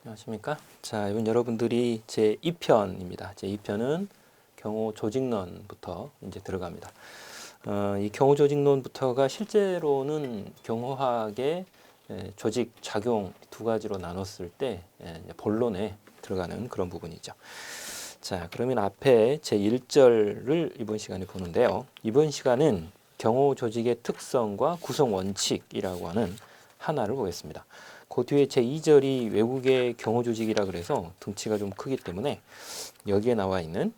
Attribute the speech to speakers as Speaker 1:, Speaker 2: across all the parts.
Speaker 1: 안녕하십니까? 자, 이번 여러분들이 제 2편입니다. 제 2편은 경호 조직론부터 이제 들어갑니다. 이 경호 조직론부터가 실제로는 경호학의 조직 작용 두 가지로 나눴을 때 이제 본론에 들어가는 그런 부분이죠. 자, 그러면 앞에 제 1절을 이번 시간에 보는데요. 이번 시간은 경호 조직의 특성과 구성 원칙이라고 하는 하나를 보겠습니다. 그 뒤에 제 2절이 외국의 경호 조직이라 그래서 등치가 좀 크기 때문에 여기에 나와 있는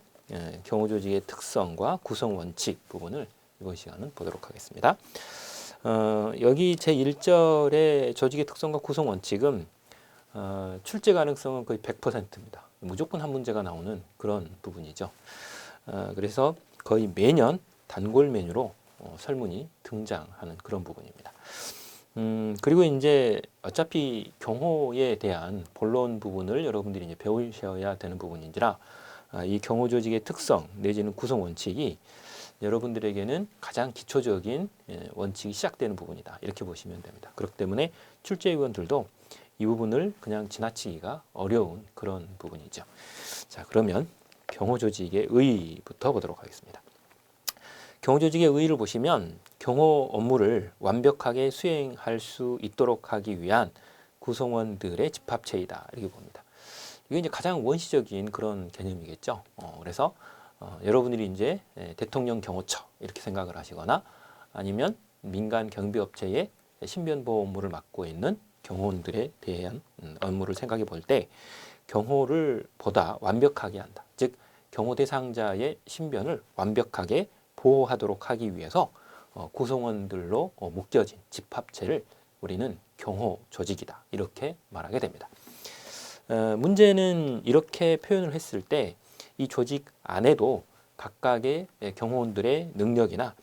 Speaker 1: 경호 조직의 특성과 구성 원칙 부분을 이번 시간은 보도록 하겠습니다. 여기 제 1절의 조직의 특성과 구성 원칙은 출제 가능성은 거의 100%입니다. 무조건 한 문제가 나오는 그런 부분이죠. 그래서 거의 매년 단골 메뉴로 설문이 등장하는 그런 부분입니다. 그리고 이제 어차피 경호에 대한 본론 부분을 여러분들이 이제 배우셔야 되는 부분인지라 이 경호 조직의 특성 내지는 구성 원칙이 여러분들에게는 가장 기초적인 원칙이 시작되는 부분이다. 이렇게 보시면 됩니다. 그렇기 때문에 출제위원들도 이 부분을 그냥 지나치기가 어려운 그런 부분이죠. 자, 그러면 경호 조직의 의의부터 보도록 하겠습니다. 경호 조직의 의의를 보시면 경호 업무를 완벽하게 수행할 수 있도록 하기 위한 구성원들의 집합체이다 이렇게 봅니다. 이게 이제 가장 원시적인 그런 개념이겠죠. 그래서 여러분들이 이제 대통령 경호처 이렇게 생각을 하시거나 아니면 민간 경비업체의 신변보호 업무를 맡고 있는 경호원들에 대한 업무를 생각해 볼 때 경호를 보다 완벽하게 한다. 즉 경호 대상자의 신변을 완벽하게 보호하도록 하기 위해서 구성원들로 묶여진 집합체를 우리는 경호 조직이다. 이렇게 말하게 됩니다. 문제는 이렇게 표현을 했을 때 이 조직 안에도 각각의 경호원들의 능력이나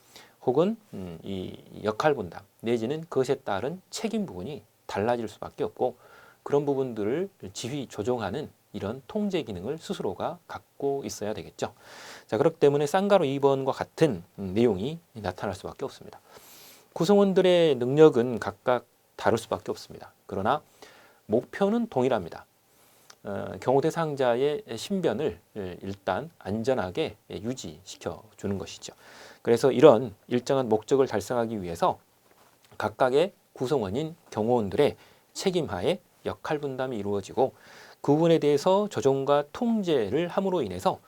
Speaker 1: 혹은 이 역할 분담 내지는 그것에 따른 책임 부분이 달라질 수밖에 없고 그런 부분들을 지휘 조종하는 이런 통제 기능을 스스로가 갖고 있어야 되겠죠. 자, 그렇기 때문에 쌍가로 2번과 같은 내용이 나타날 수밖에 없습니다. 구성원들의 능력은 각각 다를 수밖에 없습니다. 그러나 목표는 동일합니다. 경호 대상자의 신변을 일단 안전하게 유지시켜 주는 것이죠. 그래서 이런 일정한 목적을 달성하기 위해서 각각의 구성원인 경호원들의 책임하에 역할 분담이 이루어지고 그 부분에 대해서 조정과 통제를 함으로 인해서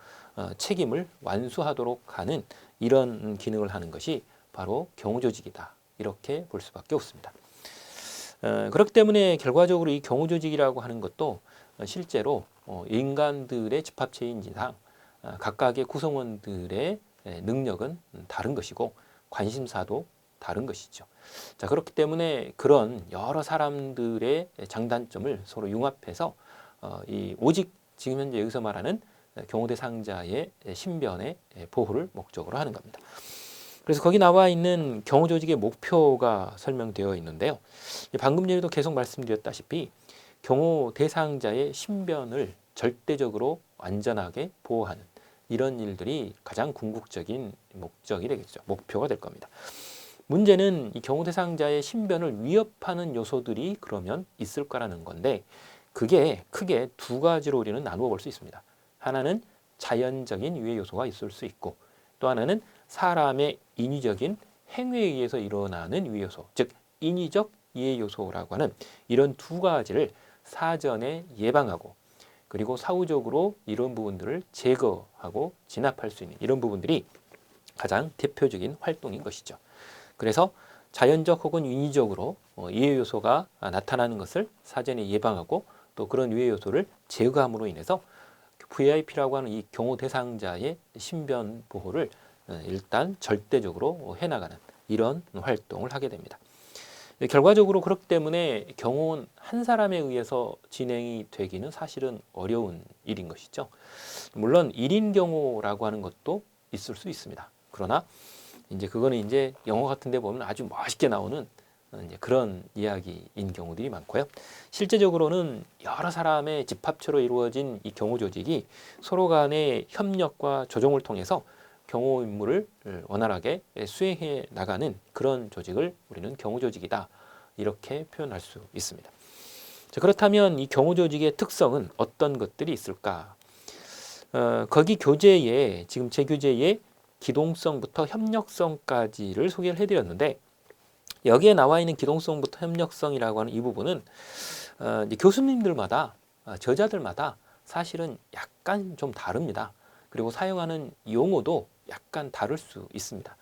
Speaker 1: 책임을 완수하도록 하는 이런 기능을 하는 것이 바로 경호 조직이다. 이렇게 볼 수밖에 없습니다. 그렇기 때문에 결과적으로 이 경호 조직이라고 하는 것도 실제로 인간들의 집합체인지상 각각의 구성원들의 능력은 다른 것이고 관심사도 다른 것이죠. 자, 그렇기 때문에 그런 여러 사람들의 장단점을 서로 융합해서 오직 지금 현재 여기서 말하는 경호 대상자의 신변의 보호를 목적으로 하는 겁니다. 그래서 거기 나와 있는 경호 조직의 목표가 설명되어 있는데요. 방금 전에도 계속 말씀드렸다시피 경호 대상자의 신변을 절대적으로 안전하게 보호하는 이런 일들이 가장 궁극적인 목적이 되겠죠. 목표가 될 겁니다. 문제는 이 경호 대상자의 신변을 위협하는 요소들이 그러면 있을까라는 건데 그게 크게 두 가지로 우리는 나누어 볼 수 있습니다. 하나는 자연적인 위해 요소가 있을 수 있고 또 하나는 사람의 인위적인 행위에 의해서 일어나는 위해 요소, 즉 인위적 이해 요소라고 하는 이런 두 가지를 사전에 예방하고 그리고 사후적으로 이런 부분들을 제거하고 진압할 수 있는 이런 부분들이 가장 대표적인 활동인 것이죠. 그래서 자연적 혹은 인위적으로 이해 요소가 나타나는 것을 사전에 예방하고 또 그런 위해 요소를 제거함으로 인해서 VIP라고 하는 이 경호 대상자의 신변 보호를 일단 절대적으로 해나가는 이런 활동을 하게 됩니다. 결과적으로 그렇기 때문에 경호원 한 사람에 의해서 진행이 되기는 사실은 어려운 일인 것이죠. 물론 1인 경호라고 하는 것도 있을 수 있습니다. 그러나 이제 그거는 이제 영화 같은 데 보면 아주 멋있게 나오는 이제 그런 이야기인 경우들이 많고요. 실제적으로는 여러 사람의 집합체로 이루어진 이 경호 조직이 서로 간의 협력과 조정을 통해서 경호 임무를 원활하게 수행해 나가는 그런 조직을 우리는 경호 조직이다. 이렇게 표현할 수 있습니다. 자, 그렇다면 이 경호 조직의 특성은 어떤 것들이 있을까? 거기 교재에 지금 제 교재에 기동성부터 협력성까지를 소개를 해드렸는데 여기에 나와 있는 기동성부터 협력성이라고 하는 이 부분은 이제 교수님들마다 저자들마다 사실은 약간 좀 다릅니다. 그리고 사용하는 용어도 약간 다를 수 있습니다.